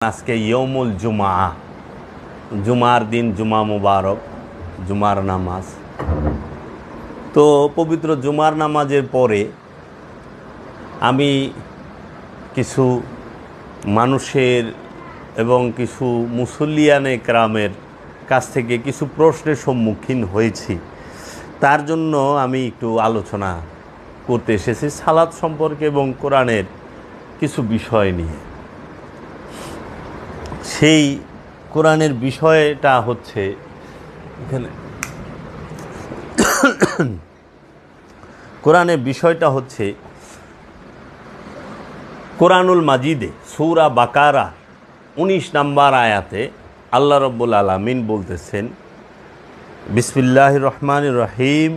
আজকে ইয়মুল জুমা, জুমার দিন, জুমা মুবারক, জুমার নামাজ। তো পবিত্র জুমার নামাজের পরে আমি কিছু মানুষের এবং কিছু মুসল্লিয়ানে কেরামের কাছ থেকে কিছু প্রশ্নের সম্মুখীন হয়েছি। তার জন্য আমি একটু আলোচনা করতে এসেছি সালাত সম্পর্কে এবং কোরআনের কিছু বিষয় নিয়ে। সেই কোরআনের বিষয়টা হচ্ছে এখানে কোরআনের বিষয়টা হচ্ছে কোরআনুল মাজিদে সূরা বাকারা 19 নম্বর আয়াতে আল্লাহ রাব্বুল আলামিন বলতেছেন, বিসমিল্লাহির রহমানির রহিম,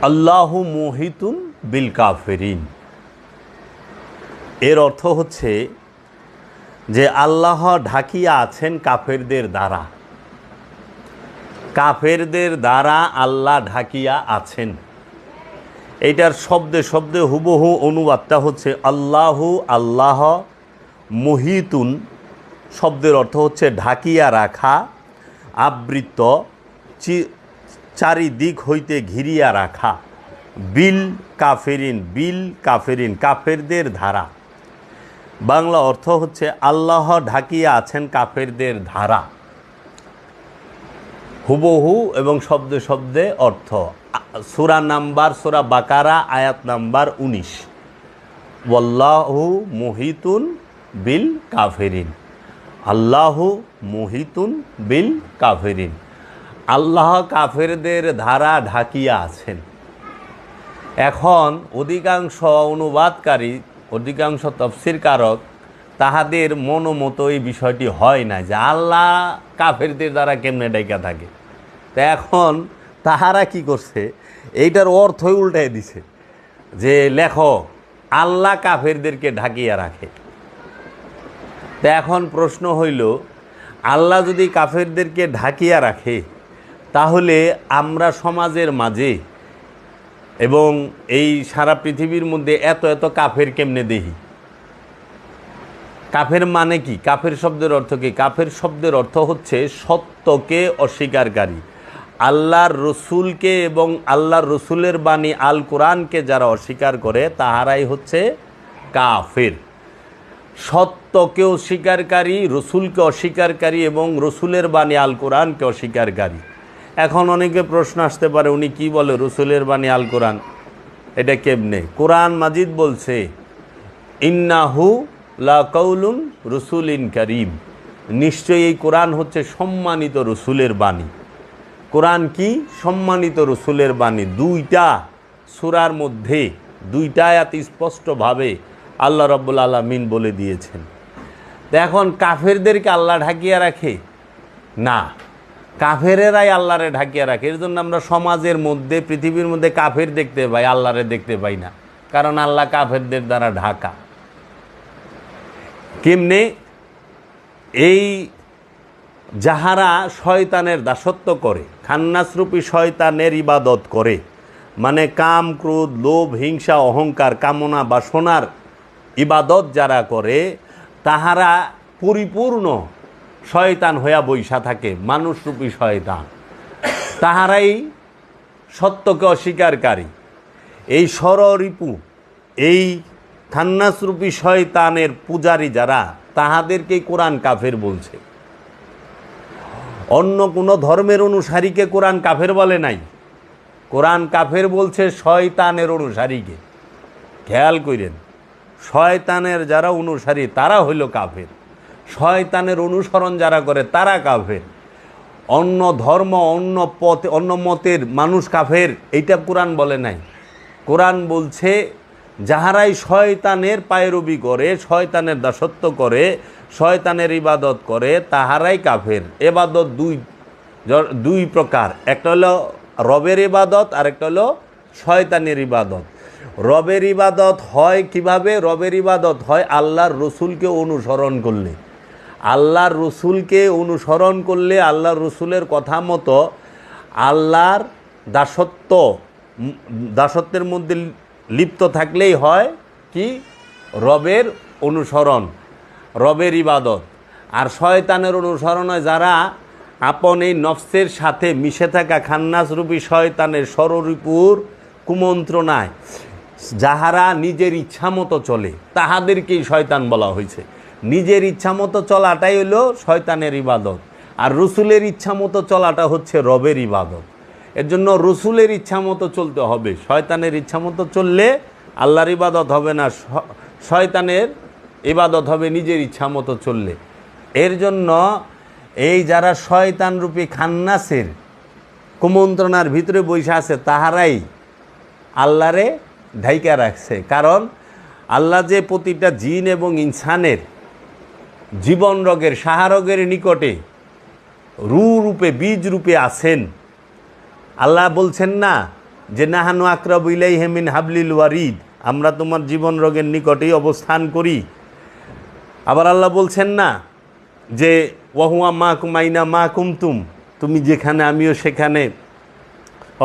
আল্লাহু মুহিতুন বিল কাফিরিন। এর অর্থ হচ্ছে যে আল্লাহ ঢাকিয়া আছেন কাফেরদের দ্বারা, কাফেরদের দ্বারা আল্লাহ ঢাকিয়া আছেন। এইটার শব্দে শব্দে হুবহু অনুবাদটা হচ্ছে আল্লাহু, আল্লাহ, মুহিতুন শব্দের অর্থ হচ্ছে ঢাকিয়া রাখা, আবৃত, চারিদিক হইতে ঘিরিয়া রাখা, বিল কাফেরিন, বিল কাফেরিন কাফেরদের ধারা। বাংলা অর্থ হচ্ছে আল্লাহ ঢাকিয়া আছেন কাফেরদের ধারা, হুবহু এবং শব্দে শব্দে অর্থ। সূরা বাকারা আয়াত নাম্বার 19, ওয়াল্লাহু মুহিতুন বিল কাফেরিন, আল্লাহু মুহিতুন বিল কাফেরিন, আল্লাহ কাফেরদের ধারা ঢাকিয়া আছেন। এখন অধিকাংশ অনুবাদকারী, অধিকাংশ তফসিরকারক তাহাদের মনোমতো এই বিষয়টি হয় না যে আল্লাহ কাফেরদের দ্বারা কেমনে ডাইকা থাকে। তো এখন তাহারা কি করছে, এইটার অর্থই উল্টাই দিছে যে লেখো আল্লাহ কাফেরদেরকে ঢাকিয়া রাখে। তো এখন প্রশ্ন হইল, আল্লাহ যদি কাফেরদেরকে ঢাকিয়া রাখে তাহলে আমরা সমাজের মাঝে এবং এই সারা পৃথিবীর মধ্যে এত এত কাফের কেমনে দেখি? কাফের মানে কি? কাফের শব্দের অর্থ কি? কাফের শব্দের অর্থ হচ্ছে সত্যকে অস্বীকারী, আল্লাহর রসুলকে এবং আল্লাহর রসুলের বাণী আল কোরআনকে যারা অস্বীকার করে তাহারাই হচ্ছে কাফের। সত্যকে অস্বীকারী, রসুলকে অস্বীকারী এবং রসুলের বাণী আল কোরআনকে অস্বীকারী। এখন অনেকে প্রশ্ন আসতে পারে, উনি কি বলে রসুলের বাণী আল কোরআন, এটা কেমনে? কোরআন মাজিদ বলছে ইন্নাহু লা কাউলুন রসুলিন কারীম, নিশ্চয়ই এই কোরআন হচ্ছে সম্মানিত রসুলের বাণী। কোরআন কি? সম্মানিত রসুলের বাণী। দুইটা সূরার মধ্যে দুইটা আয়াত স্পষ্টভাবে আল্লাহ রাব্বুল আলামিন বলে দিয়েছেন। তো এখন কাফেরদেরকে আল্লাহ ঢাকিয়া রাখে না, কাফেরেরাই আল্লাহরে ঢাকিয়া রাখে। এর জন্য আমরা সমাজের মধ্যে, পৃথিবীর মধ্যে কাফের দেখতে পাই, আল্লাহরে দেখতে পাই না, কারণ আল্লাহ কাফেরদের দ্বারা ঢাকা। কেমনে? এই যাহারা শয়তানের দাসত্ব করে, খান্নাসরূপী শয়তানের ইবাদত করে, মানে কাম, ক্রোধ, লোভ, হিংসা, অহংকার, কামনা, বাসনার ইবাদত যারা করে, তাহারা পরিপূর্ণ শয়তান হইয়া বৈশা থাকে, মানুষরূপী শয়তান। তাহারাই সত্যকে অস্বীকারী। এই ষড়রিপু, এই খান্নাসরূপী শয়তানের পূজারী যারা, তাহাদেরকেই কোরআন কাফের বলছে। অন্য কোনো ধর্মের অনুসারীকে কোরআন কাফের বলে নাই। কোরআন কাফের বলছে শয়তানের অনুসারীকে। খেয়াল করেন, শয়তানের যারা অনুসারী তারা হইল কাফের, শয়তানের অনুসরণ যারা করে তারা কাফের। অন্য ধর্ম, অন্য পথে, অন্য মতের মানুষ কাফের, এইটা কোরআন বলে নাই। কোরআন বলছে যাহারাই শয়তানের পায়রবি করে, শয়তানের দাসত্ব করে, শয়তানের ইবাদত করে, তাহারাই কাফের। ইবাদত দুই প্রকার, একটা হলো রবের ইবাদত আর একটা হলো শয়তানের ইবাদত। রবের ইবাদত হয় কিভাবে? রবের ইবাদত হয় আল্লাহর রসুলকে অনুসরণ করলে। আল্লাহর রসুলকে অনুসরণ করলে, আল্লাহর রসুলের কথা মতো আল্লাহর দাসত্বের মধ্যে লিপ্ত থাকলেই হয় কি? রবের অনুসরণ রবের ইবাদত, আর শয়তানের অনুসরণ হয় যারা আপন এই নফসের সাথে মিশে থাকা খান্নাসরূপী শয়তানের ষড়রিপুর কুমন্ত্রণায় যাহারা নিজের ইচ্ছা মতো চলে তাহাদেরকেই শয়তান বলা হয়েছে। নিজের ইচ্ছা মতো চলাটাই হলো শয়তানের ইবাদত, আর রসুলের ইচ্ছা মতো চলাটা হচ্ছে রবের ইবাদত। এর জন্য রসুলের ইচ্ছা মতো চলতে হবে। শয়তানের ইচ্ছা মতো চললে আল্লাহর ইবাদত হবে না, শয়তানের ইবাদত হবে নিজের ইচ্ছা মতো চললে। এর জন্য এই যারা শয়তানরূপী খান্নাসের কুমন্ত্রণার ভিতরে বসে আছে তাহারাই আল্লাহরে ঢাইকা রাখছে। কারণ আল্লাহ যে প্রতিটা জিন এবং ইনসানের জীবন রোগের সাহারোগের নিকটে রূপে বীজ রূপে আছেন। আল্লাহ বলছেন না যে নাহানু আকরাবু ইলাইহি মিন হাবলিল ওয়ারিদ, আমরা তোমার জীবন রোগের নিকটেই অবস্থান করি। আবার আল্লাহ বলছেন না যে ওয়াহুয়া মাকুম আইনা মা কুমতুম, তুমি যেখানে আমিও সেখানে,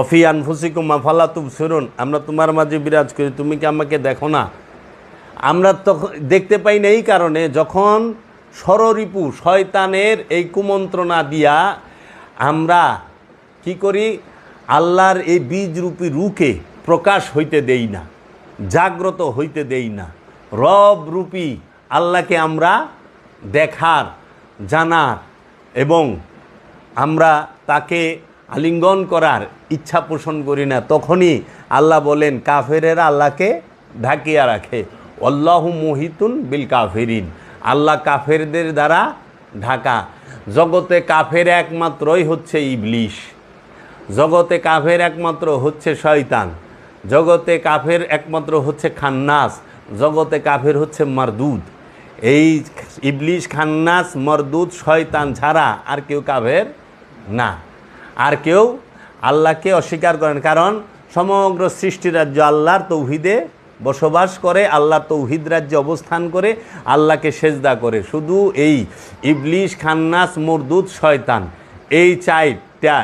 অফি আনফুসিকুম আফালা তুবসিরুন, আমরা তোমার মাঝে বিরাজ করি, তুমি কি আমাকে দেখো না? আমরা তখন দেখতে পাই না এই কারণে যখন ষড়রিপু শয়তানের এই কুমন্ত্রণা দিয়া আমরা কি করি, আল্লাহর এই বীজরূপী রূপে প্রকাশ হইতে দেই না, জাগ্রত হইতে দেই না। রব রূপী আল্লাহকে আমরা দেখার, জানার এবং আমরা তাকে আলিঙ্গন করার ইচ্ছা পোষণ করি না। তখনই আল্লাহ বলেন কাফেরেরা আল্লাহকে ঢাকিয়া রাখে। আল্লাহু মুহিতুন বিল কাফিরিন, আল্লাহ কাফেরদের দ্বারা ঢাকা। জগতে কাফের একমাত্রই হচ্ছে ইবলিশ, জগতে কাফের একমাত্র হচ্ছে শয়তান, জগতে কাফের একমাত্র হচ্ছে খান্নাস, জগতে কাফের হচ্ছে মারদুদ। এই ইবলিশ, খান্নাস, মারদুদ, শয়তান ছাড়া আর কেউ কাফের না, আর কেউ আল্লাহকে অস্বীকার করেন। কারণ সমগ্র সৃষ্টি রাজ্য আল্লাহর তৌহিদে বসবাস করে, আল্লাহর তৌহিদ রাজ্যে অবস্থান করে, আল্লাহকে সেজদা করে। শুধু এই ইবলিশ, খান্নাস, মারদুদ, শয়তান এই চারটা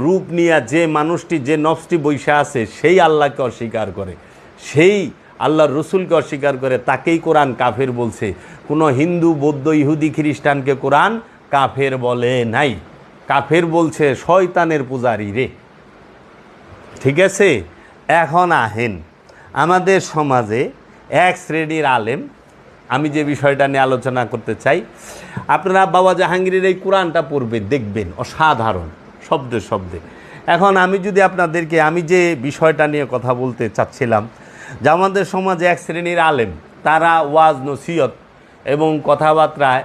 রূপ নিয়ে যে মানুষটি, যে নফসটি বৈশা আছে সেই আল্লাহকে অস্বীকার করে, সেই আল্লাহর রসুলকে অস্বীকার করে, তাকেই কোরআন কাফের বলছে। কোনো হিন্দু, বৌদ্ধ, ইহুদি, খ্রিস্টানকে কোরআন কাফের বলে নাই। কাফের বলছে শয়তানের পূজারী রে। ঠিক আছে, এখন আহেন আমাদের সমাজে এক শ্রেণীর আলেম, আমি যে বিষয়টা নিয়ে আলোচনা করতে চাই, আপনারা বাবা জাহাঙ্গীরের এই কোরআনটা পড়বে, দেখবেন অসাধারণ শব্দে শব্দে। এখন আমি যদি আপনাদেরকে, আমি যে বিষয়টা নিয়ে কথা বলতে চাচ্ছিলাম, যে আমাদের সমাজে এক শ্রেণীর আলেম, তারা ওয়াজ নসিহত এবং কথাবার্তায়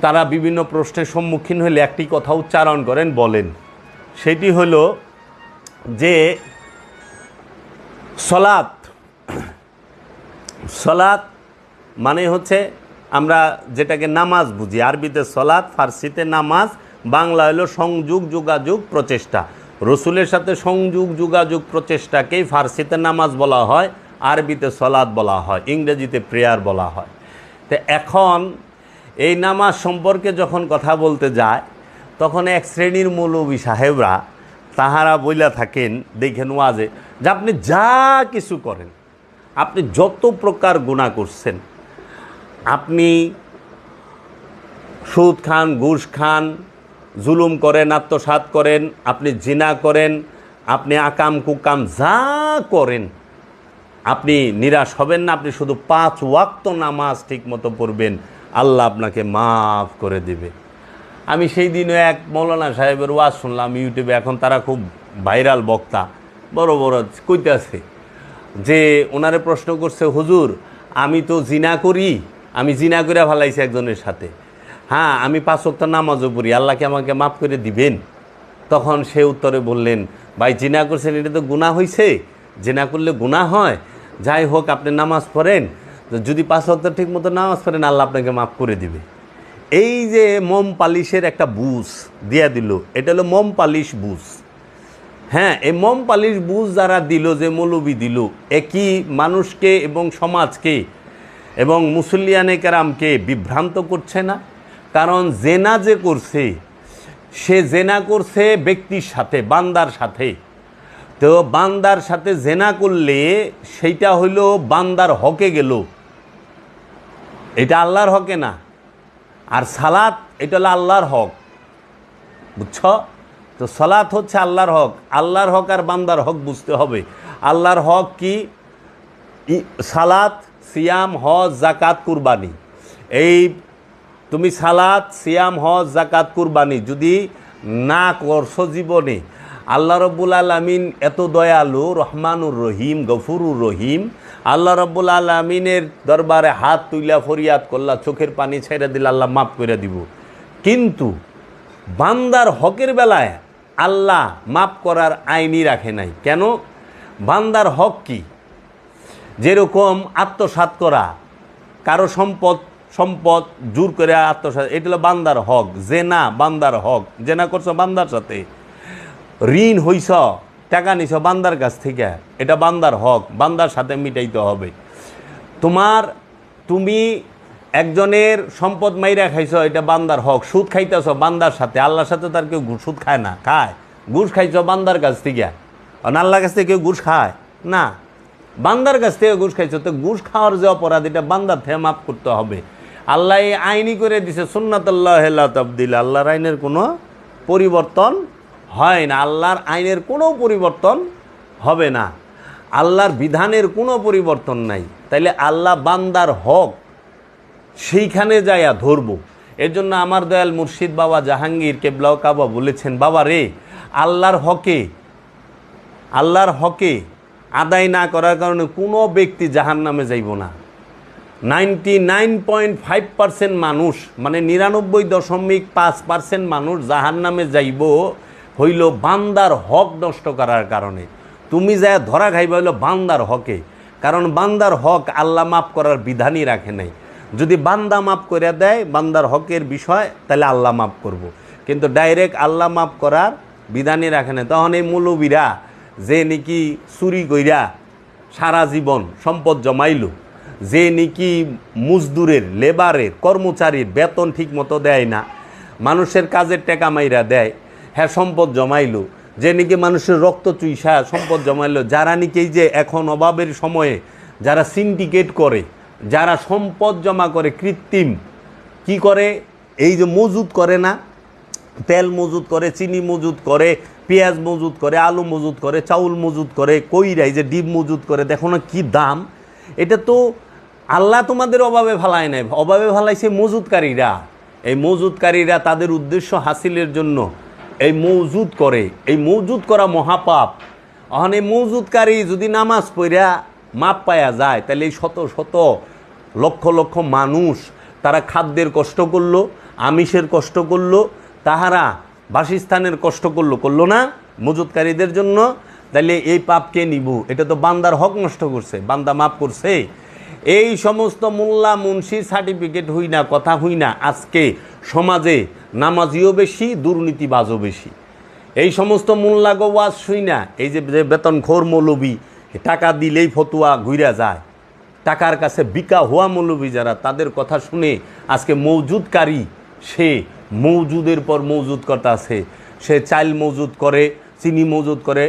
তারা বিভিন্ন প্রশ্নের সম্মুখীন হলে একটি কথা উচ্চারণ করেন, বলেন, সেটি হলো যে সলাত, সলাত মানে হচ্ছে আমরা যেটাকে নামাজ বুঝি, আরবিতে সলাত, ফার্সিতে নামাজ, বাংলা হলো সংযোগ, যোগাযোগ, প্রচেষ্টা। রসুলের সাথে সংযোগ, যোগাযোগ, প্রচেষ্টাকেই ফার্সিতে নামাজ বলা হয়, আরবিতে সলাত বলা হয়, ইংরেজিতে প্রেয়ার বলা হয়। তো এখন এই নামাজ সম্পর্কে যখন কথা বলতে যায় তখন এক শ্রেণীর মৌলবী সাহেবরা তাহারা বইলা থাকেন, দেখেন ওয়াজে, যে আপনি যা কিছু করেন, আপনি যত প্রকার গুনাহ করছেন, আপনি সুদ খান, ঘুষ খান, জুলুম করেন, আত্মসাৎ করেন, আপনি জিনা করেন, আপনি আকাম কুকাম যা করেন, আপনি নিরাশ হবেন না। আপনি শুধু 5 ওয়াক্ত নামাজ ঠিক মতো পড়বেন, আল্লাহ আপনাকে মাফ করে দিবে। আমি সেই দিনও এক মৌলানা সাহেবের ওয়াজ শুনলাম ইউটিউবে, এখন তারা খুব ভাইরাল বক্তা, বড় বড় কইতেছে যে ওনারে প্রশ্ন করছে, হুজুর আমি তো জিনা করি, আমি জিনা করে ফেলাইছি একজনের সাথে, হ্যাঁ আমি 5 ওয়াক্ত নামাজও পড়ি, আল্লাহকে আমাকে মাফ করে দিবেন? তখন সে উত্তরে বললেন, ভাই জিনা করছেন, এটা তো গুনাহ হয়েছে, জিনা করলে গুনাহ হয়, যাই হোক আপনি নামাজ পড়েন, যদি 5 ওয়াক্ত ঠিক মতো নামাজ পড়েন আল্লাহ আপনাকে মাফ করে দিবে। এই যে মোম পালিশের একটা বুঝ দিয়া দিল, এটা হলো মোম পালিশ বুঝ। হ্যাঁ, এই মোম পালিশ বুঝ যারা দিল, যে মৌলবী দিল, একই মানুষকে এবং সমাজকে এবং মুসল্লিয়ানে কেরামকে বিভ্রান্ত করছে না? কারণ জেনা যে করছে, সে জেনা করছে ব্যক্তির সাথে, বান্দার সাথে। তো বান্দার সাথে জেনা করলে সেইটা হইল বান্দার হকে গেল, এটা আল্লাহর হকে না। আর সালাত এটা হলো আল্লাহর হক, বুঝছ? তো সালাত হচ্ছে আল্লাহর হক। আল্লাহর হক আর বান্দার হক বুঝতে হবে। আল্লাহর হক কি? সালাত, সিয়াম, হজ, জাকাত, কুরবানি। এই তুমি সালাত, সিয়াম, হজ, জাকাত, কুরবানি যদি না করছো জীবনে, আল্লাহ রব্বুল আলামিন এত দয়ালু, রহমানুর রহিম, গফুরুর রহিম। আল্লাহ রব্বুল আলামিনের দরবারে হাত তুইলা ফরিয়াদ করলা, চোখের পানি ছেড়ে দিলে আল্লাহ মাফ করে দিব। কিন্তু বান্দার হকের বেলায় আল্লাহ মাফ করার আইনই রাখে নাই। কেন? বান্দার হক কি? যেরকম আত্মসাৎ করা, কারো সম্পদ জোর করে আত্মসাৎ, এটা হলো বান্দার হক। জেনা বান্দার হক, জেনা করছো বান্দার সাথে। ঋণ হইছ, টাকা নিছ বান্দার কাছ থেকে, এটা বান্দার হক, বান্দার সাথে মিটাইতে হবে। তুমি একজনের সম্পদ মাইরা খাইছ, এটা বান্দার হক। সুদ খাইতেছ বান্দার সাথে, আল্লাহর সাথে তার কেউ সুদ খায় না, খায়। ঘুষ খাইছ বান্দার কাছ থেকে, আল্লাহর কাছ থেকে কেউ ঘুষ খায় না, বান্দার কাছ থেকে ঘুষ খাইছ। তো ঘুষ খাওয়ার যে অপরাধ, এটা বান্দার থেকে মাফ করতে হবে। আল্লাহ এই আইনই করে দিছে, সুন্নাতুল্লাহ লা তাবদীল। আল্লাহর আইনের কোনো পরিবর্তন হয় না, আল্লাহর আইনের কোনো পরিবর্তন হবে না, আল্লাহর বিধানের কোনো পরিবর্তন নাই। তাইলে আল্লাহ বান্দার হক সেইখানে যাইয়া ধরব। এর জন্য আমার দয়াল মুর্শিদ বাবা জাহাঙ্গীর কেবলাও কাবা বলেছেন, বাবা রে, আল্লাহর হকে আদায় না করার কারণে কোনো ব্যক্তি জাহান্নামে যাইব না। 99.5% মানুষ, মানে 99.5% মানুষ জাহান্নামে যাইব হইল বান্দার হক নষ্ট করার কারণে। তুমি যা ধরা খাইবা হইল বান্দার হকে, কারণ বান্দার হক আল্লাহ মাফ করার বিধানই রাখে নাই। যদি বান্দা মাফ করে দেয় বান্দার হকের বিষয়, তাহলে আল্লাহ মাফ করব। কিন্তু ডাইরেক্ট আল্লাহ মাফ করার বিধানই রাখে না। তখন এই মৌলবীরা যে নাকি চুরি কইরা সারা জীবন সম্পদ জমাইল, যে নাকি মজদুরের, লেবারের, কর্মচারীর বেতন ঠিক মতো দেয় না, মানুষের কাজের টাকা মাইরা দেয়, হ্যাঁ সম্পদ জমাইলো, যে নাকি মানুষের রক্ত চুইসা সম্পদ জমাইলো, যারা নাকি যে এখন অভাবের সময়ে যারা সিন্ডিকেট করে, যারা সম্পদ জমা করে, কৃত্রিম কি করে, এই যে মজুদ করে না, তেল মজুদ করে, চিনি মজুদ করে, পেঁয়াজ মজুদ করে, আলু মজুদ করে, চাউল মজুদ করে, কইরাই যে ডিম মজুদ করে, দেখো না কি দাম। এটা তো আল্লাহ তোমাদের অভাবে ফালায় নাই, অভাবে ফালাইছে মজুদকারীরা। এই মজুদকারীরা তাদের উদ্দেশ্য হাসিলের জন্য এই মজুদ করে, এই মজুদ করা মহাপাপ। এখন এই মজুদকারী যদি নামাজ পড়া মাপ পায়া যায়, তাহলে এই শত শত লক্ষ লক্ষ মানুষ তারা খাদ্যের কষ্ট করলো, আমিষের কষ্ট করলো, তাহারা বাসস্থানের কষ্ট করলো না মজুদকারীদের জন্য। তাহলে এই পাপ কে নিব? এটা তো বান্দার হক নষ্ট করছে, বান্দা মাপ করছে। এই সমস্ত মোল্লা মুন্সির সার্টিফিকেট হই না, কথা হই না, আজকে সমাজে নামাজিও বেশি, দুর্নীতিবাজও বেশি। এই সমস্ত মোল্লা গোয়াজ শুই না, এই যে বেতনখোর মৌলবী, টাকা দিলেই ফতুয়া ঘুরে যায়, টাকার কাছে বিকা হওয়া মৌলবী যারা, তাদের কথা শুনে আজকে মজুদকারী সে মজুদের পর মজুদ করতে আছে। সে চাল মজুদ করে, চিনি মজুদ করে।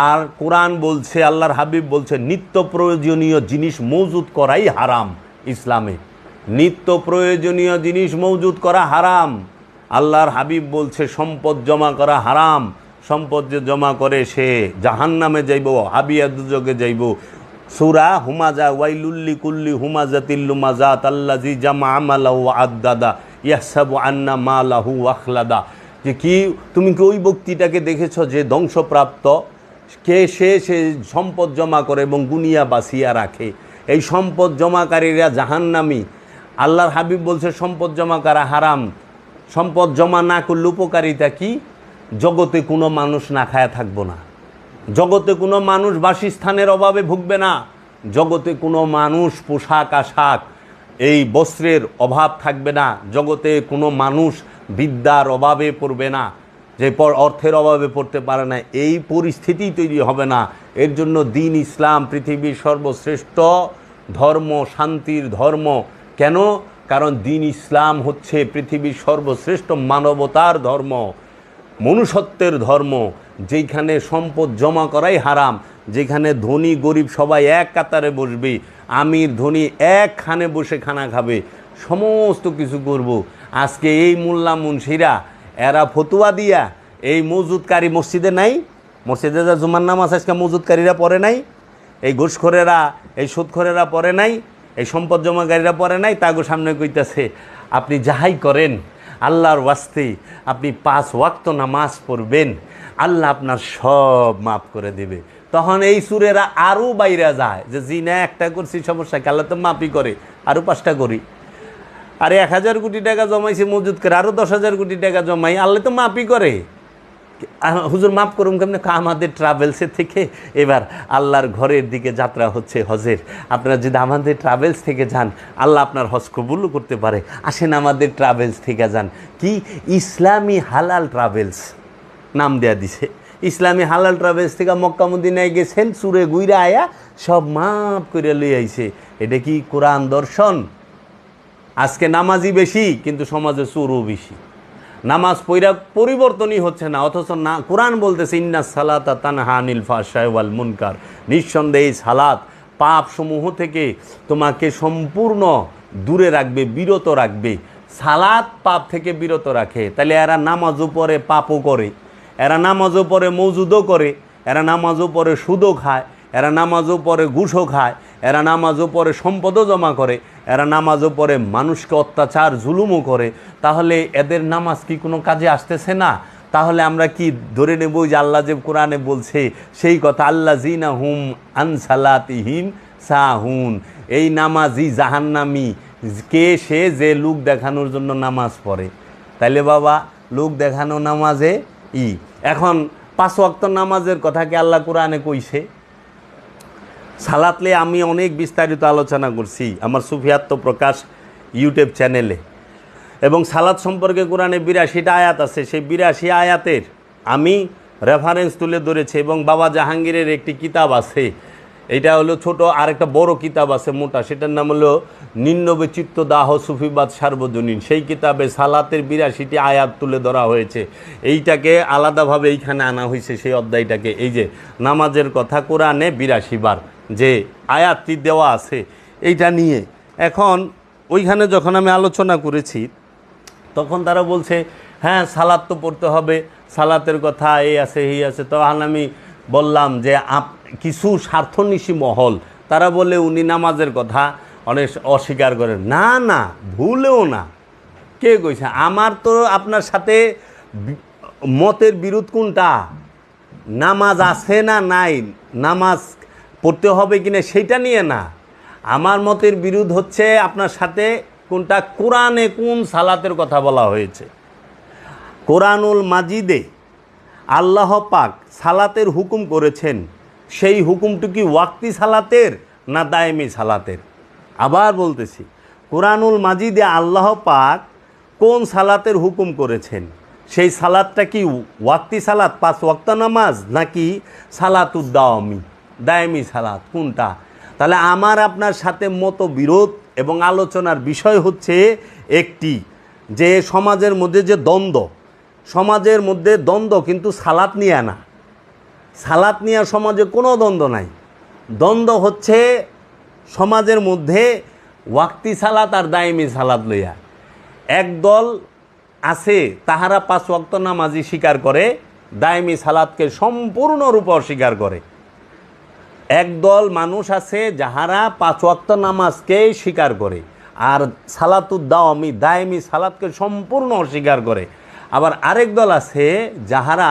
আর কোরআন বলছে, আল্লাহর হাবিব বলছে, নিত্য প্রয়োজনীয় জিনিস মজুদ করাই হারাম ইসলামে। নিত্য প্রয়োজনীয় জিনিস মজুদ করা হারাম। আল্লাহর হাবিব বলছে সম্পদ জমা করা হারাম। সম্পদ যে জমা করে সে জাহান্নামে যাইব, হাবিয়া দুজকে যাইব। সূরা হুমাজা, ওয়াইলুল্লি কুল্লি হুমাজাতিল লুমাজাত আল্লাযী জামা আমালাহু ওয়া আদ্দাদা ইয়াহসাবু আন্না মালাহু আখলাদা। যে কি তুমি কি ওই ব্যক্তিটাকে দেখেছো যে ধ্বংসপ্রাপ্ত? কে সে সম্পদ জমা করে এবং গুনিয়া বাঁচিয়া রাখে। এই সম্পদ জমাকারীরা জাহান্নামী। আল্লাহর হাবিব বলছে সম্পদ জমা করা হারাম। সম্পদ জমা না করলে উপকারিতা কি? জগতে কোনো মানুষ না খায়া থাকবো না, জগতে কোনো মানুষ বাসস্থানের অভাবে ভুগবে না, জগতে কোনো মানুষ পোশাক আশাক এই বস্ত্রের অভাব থাকবে না, জগতে কোনো মানুষ বিদ্যার অভাবে পড়বে না, যে অর্থের অভাবে পড়তে পারে না, এই পরিস্থিতি তৈরি হবে না। এর জন্য দ্বীন ইসলাম পৃথিবীর সর্বশ্রেষ্ঠ ধর্ম, শান্তির ধর্ম। কেন? কারণ দ্বীন ইসলাম হচ্ছে পৃথিবীর সর্বশ্রেষ্ঠ মানবতার ধর্ম, মনুষ্যত্বের ধর্ম, যেখানে সম্পদ জমা করাই হারাম, যেখানে ধনী গরিব সবাই এক কাতারে বসবে, আমির ধনী একখানে বসে খানা খাবে, সমস্ত কিছু করব। আজকে এই মোল্লা মুন্সিরা এরা ফতুয়া দিয়া এই মজুদকারী মসজিদে নাই, মসজিদে যা জুমার নামাজ আজকে মজুদকারীরা পড়ে নাই, এই ঘুষখোরেরা এই সুদখোরেরা পড়ে নাই, এই সম্পদ জমাকারীরা পড়ে নাই, তাগো সামনে কইতাছে আপনি যাহাই করেন আল্লাহর ওয়াস্তে আপনি 5 ওয়াক্ত নামাজ পড়বেন, আল্লাহ আপনার সব মাফ করে দেবে। তখন এই সুরেরা আরও বাইরে যায় যে জিনা একটা করছি সমস্যা কি, আল্লাহ তো মাফই করে, আরও 5টা করি। আরে 1000 কোটি টাকা জমাইছি মজুদ করে, আরও 10,000 কোটি টাকা জমাই, আল্লাহ তো মাফই করে। হুজুর মাফ করুন কেমন? আমাদের ট্রাভেলসে থেকে এবার আল্লাহর ঘরের দিকে যাত্রা হচ্ছে হজের, আপনারা যদি আমাদের ট্রাভেলস থেকে যান আল্লাহ আপনার হজ কবুলও করতে পারে, আসেন আমাদের ট্রাভেলস থেকে যান। কি ইসলামী হালাল ট্রাভেলস নাম দেয়া দিছে, ইসলামী হালাল ট্রাভেলস থেকে মক্কা মদিনায় গেছেন, চুরে গুইরা আয়া সব মাফ করে লই আইছে। এটা কি কোরআন দর্শন? আজকে নামাজি বেশি কিন্তু সমাজে চোরও বেশি, নামাজ পইরা পরিবর্তনই হচ্ছে না, অথচ না কোরআন বলতেছে ইন্নাস সালাতা তানহা আনিল ফাহশাই ওয়াল মুনকার, নিঃসন্দেহে এই সালাত পাপ সমূহ থেকে তোমাকে সম্পূর্ণ দূরে রাখবে, বিরত রাখবে। সালাত পাপ থেকে বিরত রাখে, তাহলে এরা নামাজও পড়ে পাপও করে, এরা নামাজও পড়ে মজুদও করে, এরা নামাজও পড়ে সুদও খায়, এরা নামাজও পড়ে ঘুষও খায়, এরা নামাজও পড়ে সম্পদও জমা করে, এরা নামাজও পড়ে মানুষকে অত্যাচার জুলুমও করে। তাহলে এদের নামাজ কি কোনো কাজে আসতেছে না? তাহলে আমরা কি ধরে নেব যে আল্লাহ যে কোরআনে বলছে সেই কথা, আল্লাযিনা হুম আন সালাতিহিম সাহুন, এই নামাজি জাহান্নামী কে? সে যে লোক দেখানোর জন্য নামাজ পড়ে। তাইলে বাবা লোক দেখানো নামাজে এখন 5 ওয়াক্ত নামাজের কথা কি আল্লাহ কোরআনে কইছে? সালাতলে আমি অনেক বিস্তারিত আলোচনা করছি আমার সুফিয়াত্ম প্রকাশ ইউটিউব চ্যানেলে, এবং সালাত সম্পর্কে কোরআনে 82টা আয়াত আছে। সেই 82 আয়াতের আমি রেফারেন্স তুলে ধরেছি, এবং বাবা জাহাঙ্গীরের একটি কিতাব আছে, এটা হলো ছোট, আর একটা বড় কিতাব আছে মোটা, সেটার নাম হলো নিন্নবে চিত্তদাহ সুফিবাদ সার্বজনীন। সেই কিতাবে সালাতের 82টি আয়াত তুলে ধরা হয়েছে। এইটাকে আলাদাভাবে এইখানে আনা হয়েছে, সেই অধ্যায়টাকে। এই যে নামাজের কথা কোরআনে 82 বার যে আয়াতটি দেওয়া আছে এইটা নিয়ে। এখন ওইখানে যখন আমি আলোচনা করেছি তখন তারা বলছে হ্যাঁ সালাত তো পড়তে হবে, সালাতের কথা এই আছে এই আছে। তখন আমি বললাম যে কিছু স্বার্থনিশী মহল তারা বলে উনি নামাজের কথা অনেক অস্বীকার করেন। না না, ভুলেও না। কে কইছে? আমার তো আপনার সাথে মতের বিরোধ কোনটা? নামাজ আছে না নাই, নামাজ পড়তে হবে কিনা সেইটা নিয়ে না। আমার মতের বিরোধ হচ্ছে আপনার সাথে কোনটা, কোরআনে কোন সালাতের কথা বলা হয়েছে। কোরআনুল মাজিদে আল্লাহ পাক সালাতের হুকুম করেছেন, সেই হুকুমটি কি ওয়াক্তি সালাতের না দায়েমি সালাতের? আবার বলতেছি, কোরআনুল মাজিদে আল্লাহ পাক কোন সালাতের হুকুম করেছেন, সেই সালাতটা কি ওয়াক্তি সালাত 5 ওয়াক্ত নামাজ নাকি সালাতুদ্দাওয়ামি দায়েমি সালাত, কোনটা? তাহলে আমার আপনার সাথে মতবিরোধ এবং আলোচনার বিষয় হচ্ছে একটি, যে সমাজের মধ্যে যে দ্বন্দ্ব, সমাজের মধ্যে দ্বন্দ্ব কিন্তু সালাত নিয়ে না। সালাত নিয়ে সমাজে কোনো দ্বন্দ্ব নাই। দ্বন্দ্ব হচ্ছে সমাজের মধ্যে ওয়াক্তি সালাত আর দায়েমি সালাত লইয়া। একদল আছে তাহারা 5 ওয়াক্ত নামাজই স্বীকার করে, দায়েমি সালাতকে সম্পূর্ণরূপে অস্বীকার করে। একদল মানুষ আছে যাহারা 5 ওয়াক্ত নামাজকে স্বীকার করে আর সালাতুদ্দাওয়ামি দায়েমি সালাতকে সম্পূর্ণ অস্বীকার করে। আবার আরেক দল আছে যাহারা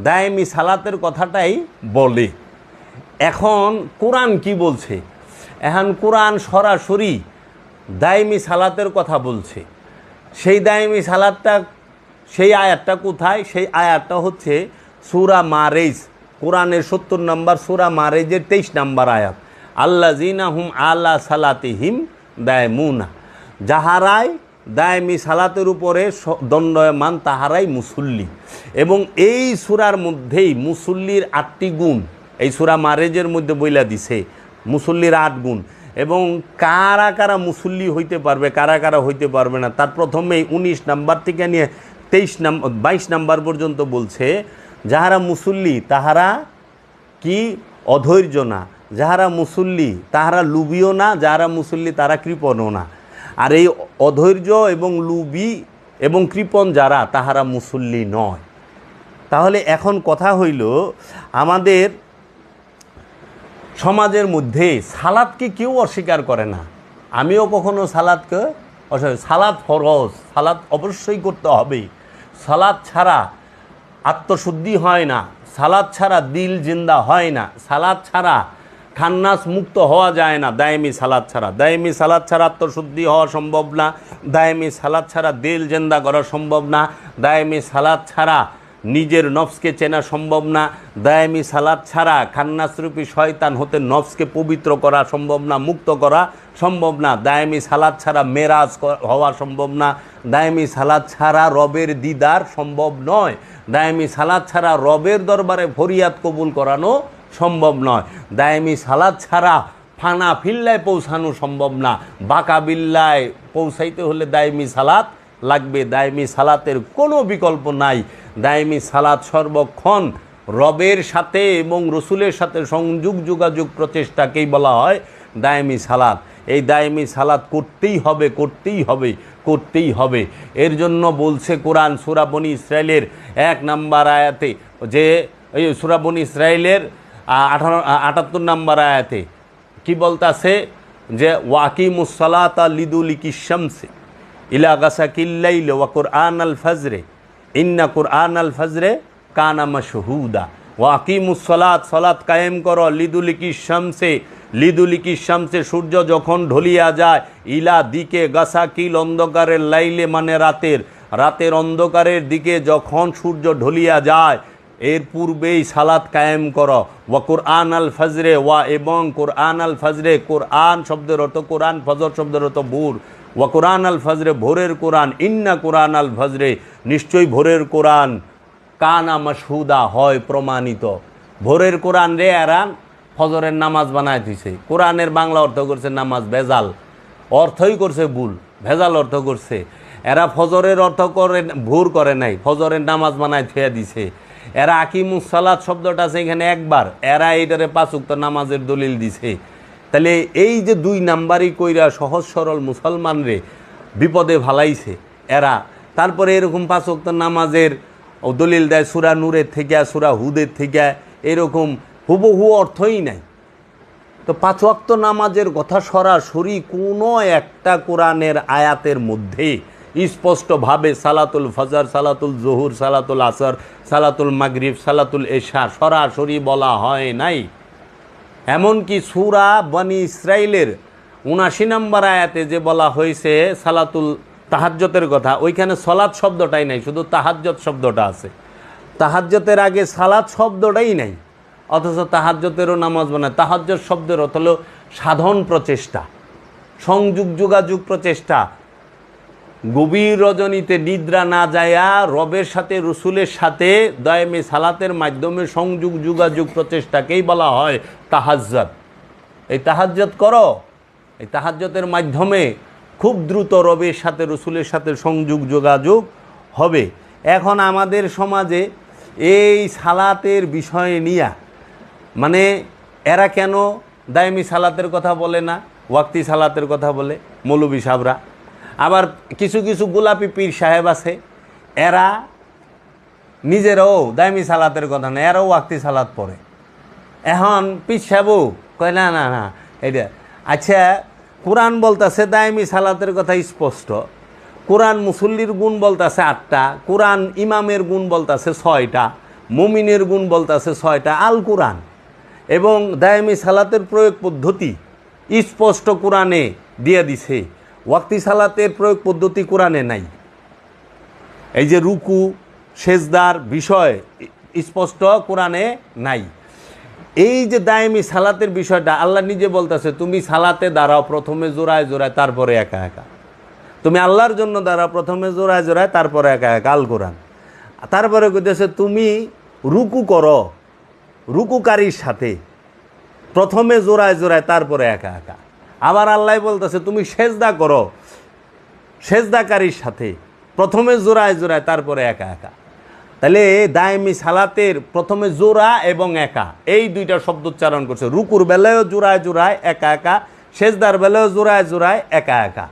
দায়েমি সালাতের কথাটাই বলে। এখন কোরআন কি বলছে? এখন কোরআন সরাসরি দায়েমি সালাতের কথা বলছে। সেই দায়েমি সালাতটা, সেই আয়াতটা কোথায়? সেই আয়াতটা হচ্ছে সূরা মারেজ, কোরআনের 70 নম্বর সূরা মারেজের 23 নম্বর আয়াত। আল্লাযিনা হুম আলা সালাতিহিম দায়মুনা, যাহারাই দায়েমি সালাতের উপরে দণ্ডায়মান তাহারাই মুসল্লি। এবং এই সূরার মধ্যেই মুসল্লির 8টি গুণ এই সূরা মারেজের মধ্যে বইলা দিছে, মুসল্লির 8 গুণ। এবং কারা কারা মুসল্লি হইতে পারবে, কারা কারা হইতে পারবে না, তার প্রথমেই 19 নাম্বার থেকে নিয়ে 22 নাম্বার পর্যন্ত বলছে যাহারা মুসল্লি তাহারা কি অধৈর্য না, যাহারা মুসল্লি তাহারা লুবিও না, যাহারা মুসল্লি তারা কৃপণও না। আর এই অধৈর্য এবং লুবি এবং কৃপণ যারা, তাহারা মুসল্লি নয়। তাহলে এখন কথা হইল, আমাদের সমাজের মধ্যে সালাদকে কেউ অস্বীকার করে না। আমিও কখনো সালাদকে সালাদ ফরজ, সালাদ অবশ্যই করতে হবে। সালাদ ছাড়া আত্মশুদ্ধি হয় না, সালাদ ছাড়া দিল জিন্দা হয় না, সালাদ ছাড়া খান্নাস মুক্ত হওয়া যায় না। দায়েমি সালাদ ছাড়া, দায়েমি সালাদ ছাড়া আত্মশুদ্ধি হওয়া সম্ভব না, দায়েমি সালাদ ছাড়া দিল জিন্দা করা সম্ভব না, দায়েমি সালাদ ছাড়া নিজের নফসকে চেনা সম্ভব না, দায়েমি সালাদ ছাড়া খান্নাসরূপী শয়তান হতে নফসকে পবিত্র করা সম্ভব না, মুক্ত করা সম্ভব না, দায়েমি সালাদ ছাড়া মেরাজ হওয়া সম্ভব না, দায়েমি সালাদ ছাড়া রবের দিদার সম্ভব নয়, দায়েমি সালাদ ছাড়া রবের দরবারে ফরিয়াদ কবুল করানো সম্ভব নয়, দায়েমি সালাদ ছাড়া ফানা ফিল্লায় পৌঁছানো সম্ভব না। বাঁকা বিল্লায় পৌঁছাইতে হলে দায়েমি সালাত লাগবে। দায়েমি সালাতের কোনো বিকল্প নাই। দায়েমি সালাত সর্বক্ষণ রবের সাথে এবং রসুলের সাথে সংযোগ যোগাযোগ প্রচেষ্টাকেই বলা হয় দায়েমি সালাত। এই দায়েমি সালাত করতেই হবে, করতেই হবে, করতেই হবে। এর জন্য বলছে কোরআন সূরা বনী ইসরাইলের 1 নম্বর আয়াতে, যে এই সূরা বনী ইসরাইলের 78 নম্বর আয়াতে কি বলতাছে, যে ওয়াকিমুস সালাতা লিদুলিকিশ শামসি ইলা গাসাকিল লাইল ওয়া কুরআন আল ফজরে ইন্না কুরআন আল ফজরে কানা মাশহুদা। ওয়াকিমুস সালাত, সালাত কায়েম করো, লিদুলিকিশ শামসে, লিদুলিকিশ শামসে সূর্য যখন ঢলিয়া যায়, ইলা দিকে গাসাকিল অন্ধকারের লাইলে মানে রাতের, রাতের অন্ধকারের দিকে যখন সূর্য ঢলিয়া যায়, এর পূর্বেই সালাত কায়েম করো। ওয়া কুরআন আল ফজরে, ওয়া এবং কুরআন আল ফজরে, কুরআন শব্দের অর্থ কোরআন, ফজর শব্দের অর্থ ভোর। ওয়া কুরআন আল ফজরে, ভোরের কোরআন, ইন্না কুরআন আল ফজরে, নিশ্চয়ই ভোরের কোরআন, কানা মাশহুদা হয় প্রমাণিত। ভোরের কোরআন রে এরান ফজরের নামাজ বানায় দিছে। কোরআনের বাংলা অর্থ করছে নামাজ, ভেজাল অর্থই করছে ভুল, ভেজাল অর্থ করছে। এরা ফজরের অর্থ করে, ভোর করে নাই, ফজরের নামাজ বানায় থুয়া দিছে। এরা আকিমুস সালাত শব্দটা আছে এখানে একবার, এরা এইটারে 5 ওয়াক্ত নামাজের দলিল দিছে। তাহলে এই যে 2 নাম্বারই কইরা সহজ সরল মুসলমানরে বিপদে ভালাইছে এরা। তারপরে এরকম 5 ওয়াক্ত নামাজের দলিল দেয় সূরা নূরের থেকে, সূরা হুদের থেকে, এরকম হুবহু অর্থই নাই। তো 5 ওয়াক্ত নামাজের কথা সরাসরি কোনো একটা কোরআনের আয়াতের মধ্যে স্পষ্টভাবে সালাতুল ফজর, সালাতুল জোহর, সালাতুল আসর, সালাতুল মাগরিব, সালাতুল এশা সরাসরি বলা হয় নাই। এমনকি সূরা বনী ইসরাইলের 79 নম্বর আয়াতে যে বলা হয়েছে সালাতুল তাহাজ্জতের কথা, ওইখানে সালাত শব্দটাই নাই, শুধু তাহাজ্জত শব্দটা আছে। তাহাজ্জতের আগে সালাত শব্দটাই নাই, অথচ তাহাজ্জতেরও নামাজ বানায়। তাহাজ্জত শব্দের অর্থ হলো সাধন প্রচেষ্টা, সংযোগ যোগাযোগ প্রচেষ্টা। গভীর রজনীতে নিদ্রা না যায়া রবের সাথে, রসুলের সাথে দায়েমে সালাতের মাধ্যমে সংযোগ যোগাযোগ প্রচেষ্টাকেই বলা হয় তাহাজ্জুদ। এই তাহাজ্জুদ করো, এই তাহাজ্জুদের মাধ্যমে খুব দ্রুত রবের সাথে, রসুলের সাথে সংযোগ যোগাযোগ হবে। এখন আমাদের সমাজে এই সালাতের বিষয় নিয়ে, মানে এরা কেন দায়েমি সালাতের কথা বলে না, ওয়াক্তি সালাতের কথা বলে মৌলবী সাহেবরা। আবার কিছু কিছু গোলাপি পীর সাহেব আছে, এরা নিজেরাও দায়েমি সালাতের কথা না, এরাও ওয়াক্তি সালাত পড়ে। এখন পীর সাহেবও কয় না না না এটা আচ্ছা, কোরআন বলতেছে দায়েমি সালাতের কথা স্পষ্ট, কোরআন মুসল্লির গুণ বলতেছে 8টা, কোরআন ইমামের গুণ বলতেছে 6টা, মুমিনের গুণ বলতেছে 6টা। আল কোরআন এবং দায়েমি সালাতের প্রয়োগ পদ্ধতি স্পষ্ট কোরআনে দিয়ে দিছে, ওয়াক্তি সালাতের প্রয়োগ পদ্ধতি কোরআনে নাই। এই যে রুকু সেজদার বিষয় স্পষ্ট কোরআনে নাই। এই যে দায়েমি সালাতের বিষয়টা আল্লাহ নিজে বলতেছে, তুমি সালাতে দাঁড়াও প্রথমে জোড়ায় জোড়ায়, তারপরে একা একা। তুমি আল্লাহর জন্য দাঁড়াও প্রথমে জোড়ায় জোড়ায়, তারপরে একা একা। আল কোরআন। তারপরে কইতেছে তুমি রুকু করো রুকুকারীর সাথে, প্রথমে জোড়ায় জোড়ায়, তারপরে একা একা। আবার আল্লাহ বলতেছে তুমি সেজদা করো সেজদাকারীর সাথে, প্রথমে জোড়ায় জোড়ায়, তারপরে একা একা। তাহলে দায়েমি সালাতের প্রথমে জোড়া এবং একা এই দুইটা শব্দ উচ্চারণ করছে। রুকুর বেলায়ও জোড়ায় জোড়ায় একা একা, সেজদার বেলায়ও জোড়ায় জোড়ায় একা একা।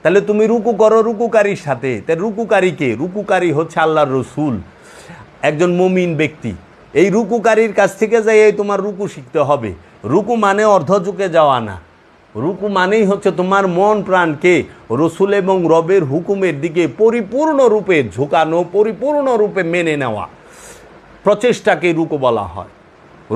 তাহলে তুমি রুকু করো রুকুকারীর সাথে। তাই রুকুকারী কে? রুকুকারী হচ্ছে আল্লাহর রসুল, একজন মুমিন ব্যক্তি। এই রুকুকারীর কাছ থেকে যাই এই তোমার রুকু শিখতে হবে। রুকু মানে অর্ধ ঝুঁকে যাওয়া না, রুকু মানেই হচ্ছে তোমার মন প্রাণকে রসুল এবং রবের হুকুমের দিকে পরিপূর্ণরূপে ঝুঁকানো, পরিপূর্ণরূপে মেনে নেওয়া প্রচেষ্টাকে রুকু বলা হয়।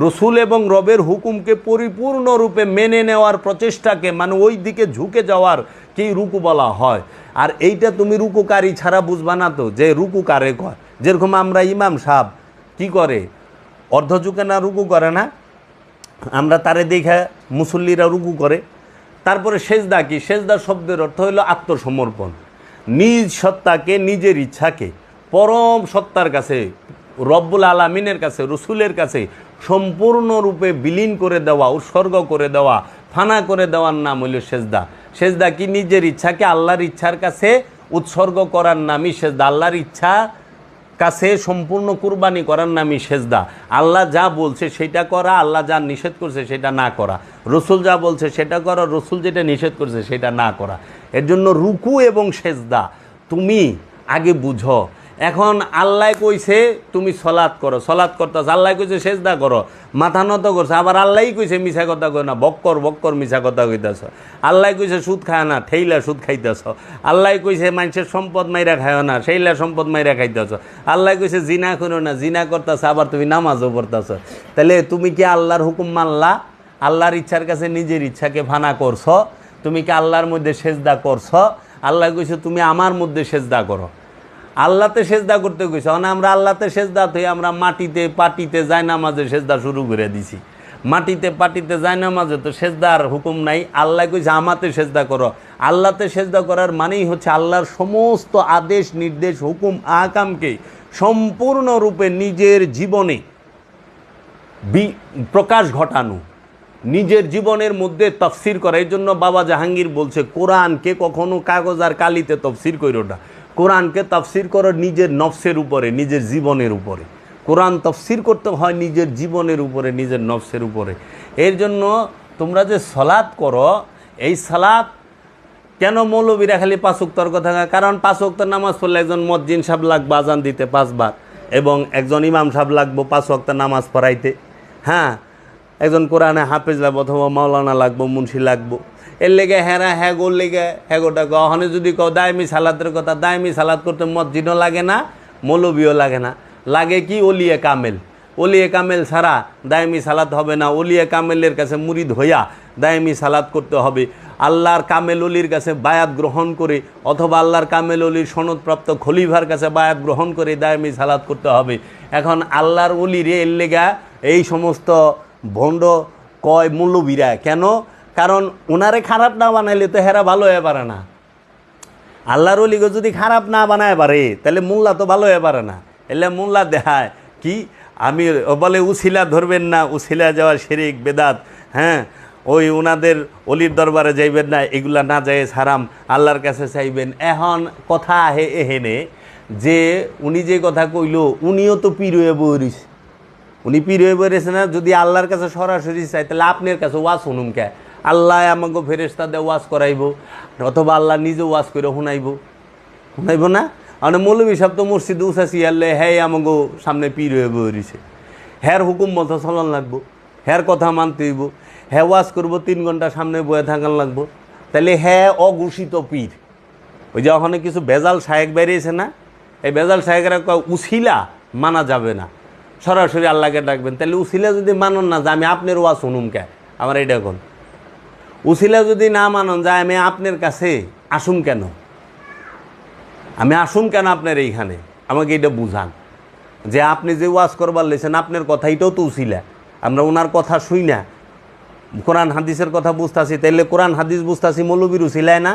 রসুল এবং রবের হুকুমকে পরিপূর্ণরূপে মেনে নেওয়ার প্রচেষ্টাকে, মানে ওই দিকে ঝুঁকে যাওয়ার কি রুকু বলা হয়। আর এইটা তুমি রুকুকারী ছাড়া বুঝবা না তো যে রুকু কারে কয়। যেরকম আমরা ইমাম সাহেব কি করে, অর্ধ ঝুঁকে না রুকু করে না, আমরা তারে দেখে মুসল্লিরা রুকু করে। তারপরে সেজদা কি? সেজদা শব্দের অর্থ হলো আত্মসমর্পণ, নিজ সত্তাকে, নিজের ইচ্ছাকে পরম সত্তার কাছে, রব্বুল আলামিনের কাছে, রসুলের কাছে সম্পূর্ণরূপে বিলীন করে দেওয়া, উৎসর্গ করে দেওয়া, ফানা করে দেওয়ার নাম হইল সেজদা। সেজদা কি? নিজের ইচ্ছাকে আল্লাহর ইচ্ছার কাছে উৎসর্গ করার নামই সেজদা। আল্লাহর ইচ্ছা কাছে সম্পূর্ণ কুরবানি করার নামই সেজদা। আল্লাহ যা বলছে সেটা করা, আল্লাহ যা নিষেধ করছে সেটা না করা, রসুল যা বলছে সেটা করা, রসুল যেটা নিষেধ করছে সেটা না করা। এর জন্য রুকু এবং সেজদা তুমি আগে বুঝো। এখন আল্লাহ কইছে তুমি সলাৎ করো, সলাৎ করতেছ, আল্লাহ কইছে সেজদা করো, মাথা নত করছে, আবার আল্লাহই কইছে মিছা কথা কই না, বক্কর বক্কর মিছা কথা কইতেছ। আল্লাহ কইছে সুদ খায় না, ঠেইলা সুদ খাইতেছ। আল্লাহ কইছে মানুষের সম্পদ মাইরা খায় না, সেইলা সম্পদ মাইরা খাইতেছ। আল্লাহ কইছে জিনা করো না, জিনা করতেছ, আবার তুমি নামাজও পড়তেছ। তাহলে তুমি কি আল্লাহর হুকুম মানলা? আল্লাহর ইচ্ছার কাছে নিজের ইচ্ছাকে ফানা করছ? তুমি কি আল্লাহর মধ্যে সেজদা করছ? আল্লাহ কইছে তুমি আমার মধ্যে সেজদা করো। আল্লাহতে সেজদা করতে কইছে, মানে আমরা আল্লাহতে সেজদা থেকে আমরা মাটিতে পাটিতে জায়নামাজে সেজদা শুরু করে দিছি। মাটিতে পাটিতে জায়নামাজে তো সেজদার হুকুম নাই। আল্লাহ কইছে আমাতে সেজদা করো। আল্লাহতে সেজদা করার মানেই হচ্ছে আল্লাহর সমস্ত আদেশ নির্দেশ হুকুম আহকামকে সম্পূর্ণরূপে নিজের জীবনে প্রকাশ ঘটানো, নিজের জীবনের মধ্যে তফসির করা। এই জন্য বাবা জাহাঙ্গীর বলছে কোরআনকে কখনো কাগজ আর কালিতে তফসির করো না, কোরআনকে তফসির করো নিজের নফসের উপরে, নিজের জীবনের উপরে। কোরআন তফসির করতে হয় নিজের জীবনের উপরে, নিজের নফসের উপরে। এর জন্য তোমরা যে সালাত করো, এই সালাত কেন মৌলবীরা খালি 5 ওয়াক্তের কথা? কারণ 5 ওয়াক্তের নামাজ পড়লে একজন মুয়াজ্জিন সাহেব লাগবে আজান দিতে 5 বার, এবং একজন ইমাম সাহেব লাগবে 5 ওয়াক্তের নামাজ পড়াইতে। হ্যাঁ, একজন কোরআনে হাফেজ লাগবে, অথবা মাওলানা লাগবো, মুন্সি লাগবো। এর লেগে হেরা হ্যাগোর লেগে হ্যাগোটা কখনো যদি কও দায়মি সালাতের কথা, দায়মি সালাত করতে মসজিদও লাগে না, মৌলবীও লাগে না, লাগে কি ওলিয়ে কামেল। ওলিয়ে কামেল ছাড়া দায়মি সালাত হবে না। ওলিয়ে কামেলের কাছে মুরিদ হইয়া দায়মি সালাত করতে হবে। আল্লাহর কামেল অলির কাছে বায়াত গ্রহণ করে, অথবা আল্লাহর কামেল অলির সনদপ্রাপ্ত খলিফার কাছে বায়াত গ্রহণ করে দায়মি সালাত করতে হবে। এখন আল্লাহর অলিরে এর লেগা এই সমস্ত ভণ্ড কয় মৌলবীরা কেন? কারণ ওনারে খারাপ না বানাইলে তো হেরা ভালো হয়ে পারে না। আল্লাহর ওলিকে যদি খারাপ না বানায় পারে তাহলে মোল্লা তো ভালো হয়ে পারে না। এলে মোল্লা দেখায় কি আমি বলে উছিলা ধরবেন না, উছিলা যাওয়া শিরিক বেদাত। হ্যাঁ, ওই ওনাদের অলির দরবারে যাইবেন না, এগুলা না যায় হারাম, আল্লাহর কাছে চাইবেন। এখন কথা আহে এহেনে যে উনি যে কথা কইল, উনিও তো পীর হয়ে বইছে, উনি পীর হয়ে বইছে না। যদি আল্লাহর কাছে সরাসরি চাই তাহলে আপনার কাছে ওয়াজ শুনুম কে? আল্লাহ আমাকে ফেরেশতা দিয়ে ওয়াজ করাইব, অথবা আল্লাহ নিজে ওয়াজ করে শুনাইব না? মানে মৌলবী সাহেব তো মসজিদে উঠাছি আল্লে হ্যাঁ আমাকে সামনে পীর হয়ে বইছে, হ্যার হুকুম মতো চলন লাগবো, হ্যার কথা মানতে হইব, হ্যাঁ ওয়াজ করবো 3 ঘন্টা সামনে বয়ে থাকার লাগবো। তাহলে হ্যাঁ অঘোষিত পীর। ওই যে ওখানে কিছু বেজাল শায়েক বেরিয়েছে না, এই বেজাল শায়েকরা উছিলা মানা যাবে না, সরাসরি আল্লাহকে ডাকবেন। তাহলে উছিলা যদি মানন না যে আমি আপনার ওয়াজ শুনুম কে, আমার এইটা এখন উছিলা যদি না মানন যায় আমি আপনার কাছে আসুম কেন, আমি আসুম কেন আপনার এইখানে? আমাকে এটা বুঝান যে আপনি যে ওয়াজ করবার লেছেন আপনার কথা, এটাও তো উছিলা। আমরা ওনার কথা শুই না, কোরআন হাদিসের কথা বুঝতেছি, তাইলে কোরআন হাদিস বুঝতেছি মৌলবীর উছিলায় না,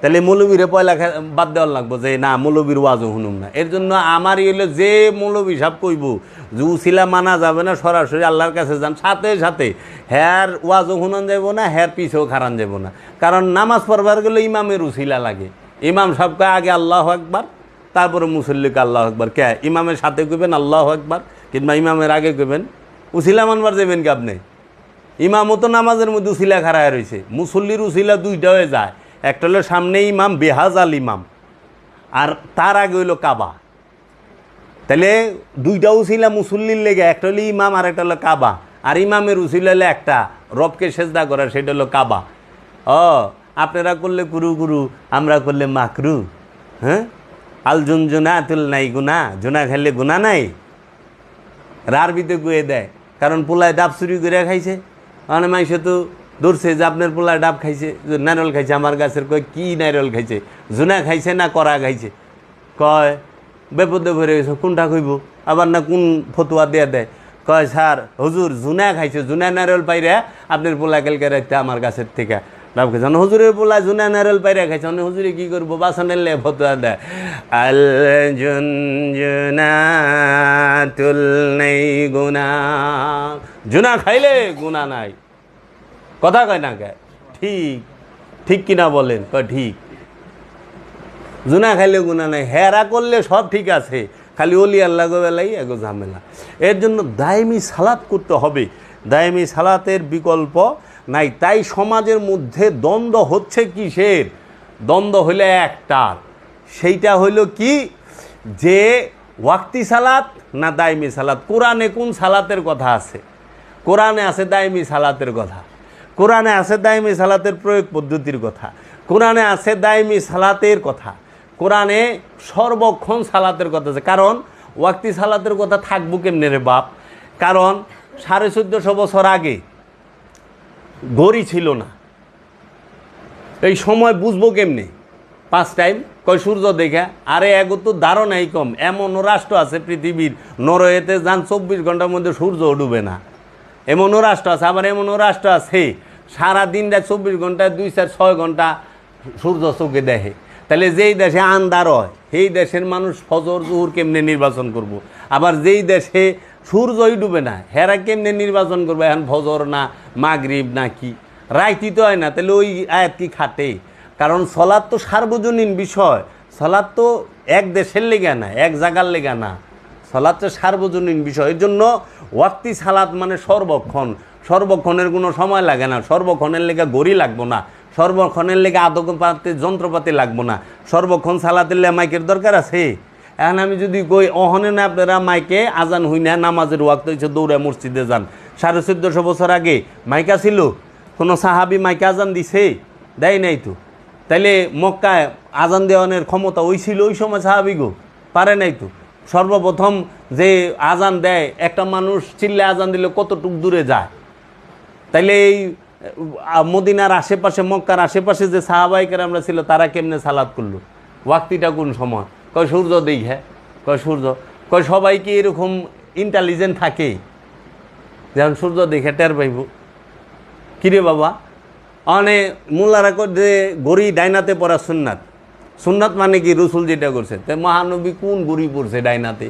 তাহলে মৌলবীরে পয়লা বাদ দেওয়ার লাগবো যে না মৌলবীর ওয়াজও শুনুম না। এর জন্য আমারই হইলো যে মৌলবী সাহেব কইব যে উছিলা মানা যাবে না, সরাসরি আল্লাহর কাছে যান, সাথে সাথে হ্যার ওয়াজও শুনান যাব না, হ্যার পিছেও খারান যাব না। কারণ নামাজ পড়বার গেলে ইমামের উছিলা লাগে। ইমাম সাহেবকে আগে আল্লাহু আকবার, তারপরে মুসল্লিকে আল্লাহ আকবার। কে ইমামের সাথে কইবেন আল্লাহ আকবার, কিংবা ইমামের আগে কইবেন? উসিলা মানবার যাবেন কি আপনি? ইমামও তো নামাজের মধ্যে উসিলা খাড়ায় রয়েছে। মুসল্লির উসিলা দুইটা হয়ে যায়, একটা হলো সামনে ইমাম বেহাজাল ইমাম, আর তার আগে হইলো কাবা। তাহলে দুইটা উসিলা মুসল্লির লেগে, একটা হলো ইমাম আর একটা হলো কাবা। আর ইমামের উসিলা হলো একটা, রবকে সেজদা করা, সেটা হলো কাবা। আপনারা করলে কুরু কুরু, আমরা করলে মাকরু। হ্যাঁ, আল জুনজুনা তুল নাই গুনা, জুনা খেললে গুনা নাই। আরবিতে গুয়ে দেয়, কারণ পোলায় ডাব চুরি করে খাইছে। মানে মাইসে তো ধরছে যে আপনার পোলায় ডাব খাইছে, নারল খাইছে। আমার গাছের কয় কি নারল খাইছে, জুনা খাইছে না করা খাইছে? কয় বেপদে ভরে গেছে, কোনটা কইব? আবার না কোন ফতুয়া দিয়ে দেয়, কয় স্যার হুজুর জুনা খাইছে, জুনা নারল পাইরা আপনার পোলা কালকে রাখতে আমার গাছের থেকে ডাব খাইছে। হুজুরের পোলা জুনা নারল পাইরা খাইছে, হুজুরে কি করবো? বাসনের লে ফতুয়া দেয়, আল জুনজুনা তুল নেই গুনা, জুনা খাইলে গুনা নাই। কথা কয় না কে? ঠিক ঠিক কিনা বলেন? কয় ঠিক। জুনা খাইলে গুনা নাই, হেরা করলে সব ঠিক আছে, খালি অলি আল্লাহ বেলাই এগো ঝামেলা। এর জন্য দায়মি সালাত করতে হবে, দায়মি সালাতের বিকল্প নাই। তাই সমাজের মধ্যে দ্বন্দ্ব হচ্ছে কিসের? দ্বন্দ্ব হইলে একটার, সেইটা হইল কি, যে ওয়াক্তি সালাত না দায়মি সালাত। কোরআনে কোন সালাতের কথা আছে? কোরআনে আছে দায়মি সালাতের কথা, কোরআনে আছে দায়মি সালাতের প্রয়োগ পদ্ধতির কথা, কোরআনে আছে দায়মি সালাতের কথা, কোরআনে সর্বক্ষণ সালাতের কথা আছে। কারণ ওয়াক্তি সালাতের কথা থাকবো কেমনে রে বাপ? কারণ 1450 বছর আগে ঘড়ি ছিল না, এই সময় বুঝবো কেমনে? 5 টাইম কয় সূর্য দেখা। আরে এগো তো ধারণাই কম। এমনও রাষ্ট্র আছে পৃথিবীর, নরওয়েতে যান 24 ঘন্টার মধ্যে সূর্য ডুবে না, এমনও রাষ্ট্র আছে। আবার এমনও রাষ্ট্র আছে সারাদিন রাত 24 ঘন্টায় 2-4-6 ঘন্টা সূর্য চোখে দেখে। তাহলে যেই দেশে আন্ধার হয় সেই দেশের মানুষ ফজর জোহর কেমনে নির্বাচন করব? আবার যেই দেশে সূর্যই ডুবে না হেরা কেমনে নির্বাচন করবে? এখন ফজর না মাগরিব না কি রাইতি তো হয় না, তাহলে ওই আয়াত কি খাটে? কারণ সলাৎ তো সার্বজনীন বিষয়, সলাৎ তো এক দেশের লেগা না, এক জায়গার লেগা না, সলাৎ তো সার্বজনীন বিষয়। এর জন্য ওয়াক্তি সালাত মানে সর্বক্ষণ, সর্বক্ষণের কোনো সময় লাগে না, সর্বক্ষণের লেগে গড়ি লাগবো না, সর্বক্ষণের লেগে আদকপাতি যন্ত্রপাতি লাগবো না, সর্বক্ষণ সালাতের লে মাইকের দরকার আছে। এখন আমি যদি কই অহনে না আপনারা মাইকে আজান হই না, নামাজের ওয়াক্ত হয়েছে দৌড়ে মসজিদে যান। 1450 বছর আগে মাইকা ছিল? কোনো সাহাবি মাইকে আজান দিছে? দেয় নাই তো। তাইলে মক্কায় আজান দেওয়ানের ক্ষমতা ওই ছিল ওই সময়? সাহাবিগো পারে নাই তো। সর্বপ্রথম যে আজান দেয় একটা মানুষ চিল্লে আজান দিলে কতটুক দূরে যায়? তাইলে এই মদিনার আশেপাশে মক্কার আশেপাশে যে সাহাবাইকার আমরা ছিল তারা কেমনে সালাত করলো? ওয়াক্তিটা কোন সময়? কয় সূর্য দেখে। কয় সূর্য? কয় সবাই কি এরকম ইন্টেলিজেন্ট থাকে যেমন সূর্য দেখে টের পাইব? কিরে বাবা, অনে মোল্লারা যে গড়ি ডাইনাতে পড়া সুন্নাত, সুন্নাত মানে কি? রসুল যেটা করছে। তাই মহানবী কোন গড়ি পড়ছে ডাইনাতে?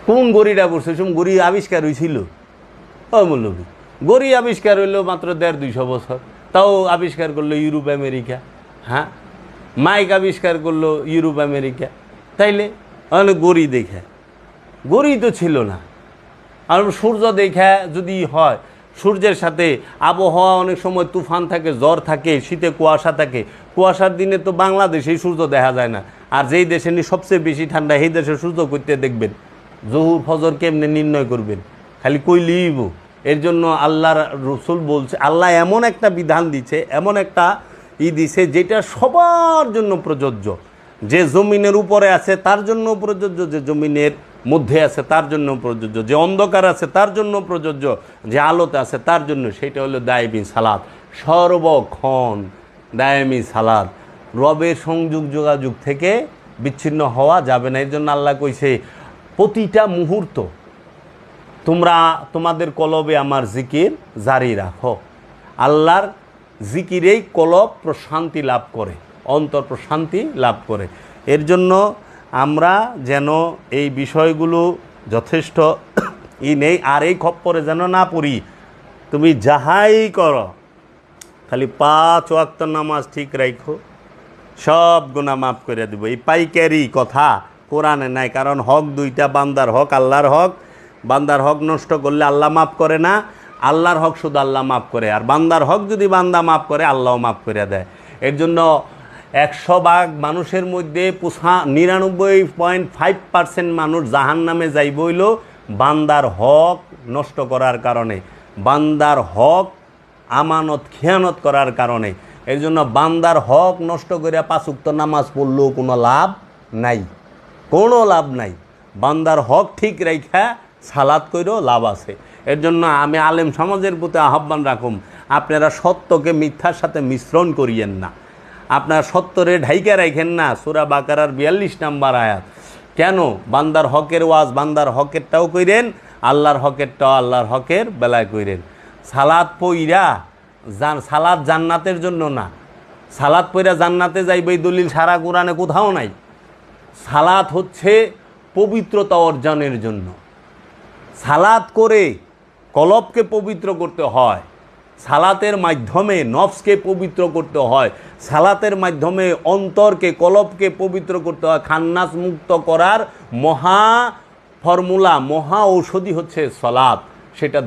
কোন গড়িটা পড়ছে? সব গড়ি আবিষ্কার হয়েছিল? ও মৌলবী, গড়ি আবিষ্কার হইল মাত্র 150-200 বছর, তাও আবিষ্কার করলো ইউরোপ আমেরিকা। হ্যাঁ, মাইক আবিষ্কার করলো ইউরোপ আমেরিকা। তাইলে অনেক গড়ি দেখে, গড়ি তো ছিল না। আর সূর্য দেখা যদি হয়, সূর্যের সাথে আবহাওয়া অনেক সময় তুফান থাকে, জ্বর থাকে, শীতে কুয়াশা থাকে। কুয়াশার দিনে তো বাংলাদেশেই সূর্য দেখা যায় না। আর যেই দেশে সবচেয়ে বেশি ঠান্ডা সেই দেশে সূর্য করতে দেখবেন, জহুর ফজর কেমনে নির্ণয় করবেন? খালি কইলিব। এর জন্য আল্লাহর রসুল বলছে, আল্লাহ এমন একটা বিধান দিছে, এমন একটা দিছে যেটা সবার জন্য প্রযোজ্য। যে জমিনের উপরে আছে তার জন্য প্রযোজ্য, যে জমিনের মধ্যে আছে তার জন্য প্রযোজ্য, যে অন্ধকার আছে তার জন্য প্রযোজ্য, যে আলোতে আছে তার জন্য। সেটা হলো দায়মি সালাত, সর্বক্ষণ দায়মি সালাত। রবের সংযোগ যোগাযোগ থেকে বিচ্ছিন্ন হওয়া যাবে না। এর জন্য আল্লাহ কইছে প্রতিটা মুহূর্ত তোমরা তোমাদের কলবে আমার জিকির জারি রাখো। আল্লাহর জিকিরেই কলব প্রশান্তি লাভ করে, অন্তর প্রশান্তি লাভ করে। এর জন্য আমরা যেন এই বিষয়গুলো যথেষ্ট নেই, আর এই খপ্পরে যেন না পড়ি। তুমি যাহাই করো খালি 5 ওয়াক্ত নামাজ ঠিক রাখো, সব গুনাহ মাফ করে দেব। এই পাইকারি কথা কোরআনে নাই, কারণ হক দুইটা, বান্দার হক, আল্লাহর হক। বান্দার হক নষ্ট করলে আল্লাহ মাফ করে না, আল্লাহর হক শুধু আল্লাহ মাফ করে, আর বান্দার হক যদি বান্দা মাফ করে আল্লাহও মাফ করে দেয়। এর জন্য 100 ভাগ মানুষের মধ্যে 99.5% মানুষ জাহান্নামে যাইব হইল বান্দার হক নষ্ট করার কারণে, বান্দার হক আমানত খেয়ানত করার কারণে। এই জন্য বান্দার হক নষ্ট করে 5 ওয়াক্ত নামাজ পড়লেও কোনো লাভ নাই, কোনো লাভ নাই। বান্দার হক ঠিক রাইখা সালাত কইরও লাভ আছে। এর জন্য আমি আলেম সমাজের প্রতি আহ্বান রাখুম, আপনারা সত্যকে মিথ্যার সাথে মিশ্রণ করিয়েন না, আপনার সত্যরে ঢাইকা রাখেন না। সূরা বাকারার 42 নম্বর আয়াত। কেন? বান্দার হকের ওয়াজ বান্দার হকেরটাও কইরেন, আল্লাহর হকেরটাও আল্লাহর হকের বেলায় কইরেন। সালাত পইরা সালাত জান্নাতের জন্য না, সালাত পইরা জান্নাতে যাইবে এই দলিল সারা কোরআনে কোথাও নাই। সালাত হচ্ছে পবিত্রতা অর্জনের জন্য। সালাত করে কলবকে পবিত্র করতে হয়, সালাতের মাধ্যমে নফসকে পবিত্র করতে হয়, সালাতের মাধ্যমে অন্তরকে কলবকে পবিত্র করতে হয়। খান্নাস মুক্ত করার মহা ফর্মুলা, মহা ঔষধি হচ্ছে সালাত। সেটা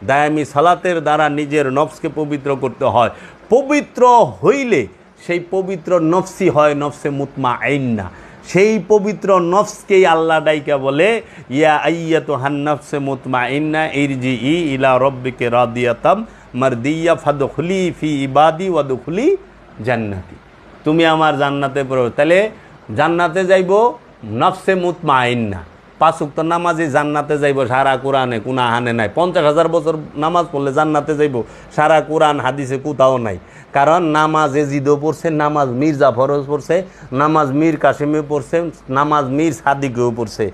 দায়ামি সালাতের দ্বারা নিজের নফসকে পবিত্র করতে হয়। পবিত্র হইলে সেই পবিত্র নফসই হয় নফসে মুতমাইন্না। সেই পবিত্র নফসকেই আল্লাহ ডাইকা বলে, ইয়া আইয়াতুহান নাফসে মুতমাইন্না ইরজিই ইলা রব্বিকা রাদিয়াতাম মারদিয়া ফাদখুলি ফি ইবাদি ওয়াদখুলি জান্নাতি। তুমি আমার জান্নাতে প্রবেশ। তাহলে জান্নাতে যাইব নফসে মুতমাইন্না। 5 ওয়াক্ত নামাজে জান্নাতে যাইব, সারা কোরআনে কোনো হানে নাই। 50,000 বছর নামাজ পড়লে জান্নাতে যাইব, সারা কোরআন হাদিসে কোথাও নাই। কারণ নামাজ এজিদও পড়ছে, নামাজ মীর জাফরও পড়ছে, নামাজ মীর কাসিমে পড়ছে, নামাজ মীর সাদিকেও পড়ছে,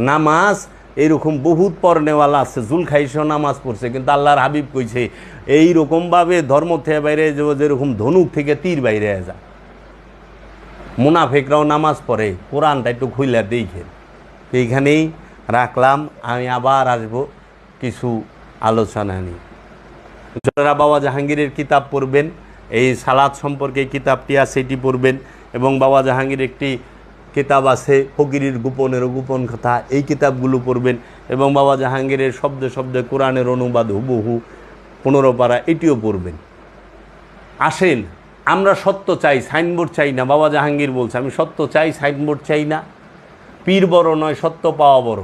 নামাজ এইরকম বহুত পড়নেওয়ালা আছে, জুলখাইশও নামাজ পড়ছে। কিন্তু আল্লাহর হাবিব কইছে এইরকমভাবে ধর্ম থেকে বাইরে যাব যেরকম ধনুক থেকে তীর বাইরে যায়। মুনাফিকরাও নামাজ পড়ে, কোরআনটা একটু খুইলা দেখেন। এইখানেই রাখলাম, আমি আবার আসবো কিছু আলোচনা নিয়ে। যারা বাবা জাহাঙ্গীরের কিতাব পড়বেন, এই সালাত সম্পর্কে কিতাবটি আছে, এটি পড়বেন। এবং বাবা জাহাঙ্গীর একটি কিতাব আছে ফকিরের গোপনেরও গোপন কথা, এই কিতাবগুলো পড়বেন। এবং বাবা জাহাঙ্গীরের শব্দে শব্দে কোরআনের অনুবাদ হুবহু 15 পারা, এটিও পড়বেন। আসেন, আমরা সত্য চাই, সাইনবোর্ড চাই না। বাবা জাহাঙ্গীর বলছে আমি সত্য চাই, সাইনবোর্ড চাই না। পীর বড় নয়, সত্য পাওয়া বড়।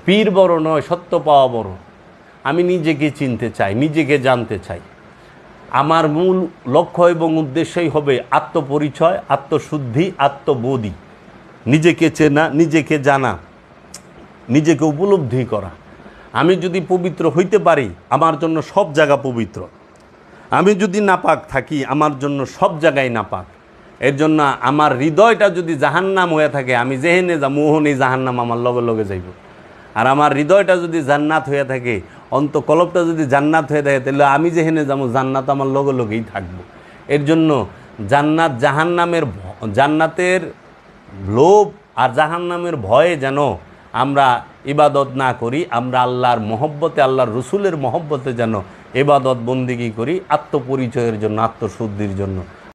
পীর বড় নয়, সত্য পাওয়া বড়। আমি নিজেকে চিনতে চাই, নিজেকে জানতে চাই। আমার মূল লক্ষ্য এবং উদ্দেশ্যই হবে আত্মপরিচয়, আত্মশুদ্ধি, আত্মবোধি। নিজেকে চেনা, নিজেকে জানা, নিজেকে উপলব্ধি করা। আমি যদি পবিত্র হইতে পারি, আমার জন্য সব জায়গা পবিত্র। আমি যদি নাপাক থাকি, আমার জন্য সব জায়গায় নাপাক। এর জন্য আমার হৃদয়টা যদি জাহান্নাম হয়ে থাকে, আমি যেহেনে যা মোহনই জাহান্নাম আমার লগে লগে যাইব। আর আমার হৃদয়টা যদি জান্নাত হয়ে থাকে, অন্তকলবটা যদি জান্নাত হয়ে থাকে, তাহলে আমি যেহেনে যাবো জান্নাত আমার লগে লগেই থাকবো। এর জন্য জান্নাত জাহান্নামের, জান্নাতের লোভ আর জাহান্নামের ভয়ে যেন আমরা ইবাদত না করি, আমরা আল্লাহর মহব্বতে, আল্লাহর রসুলের মহব্বতে যেন ইবাদত বন্দিগি করি, আত্মপরিচয়ের জন্য, আত্মশুদ্ধির জন্য।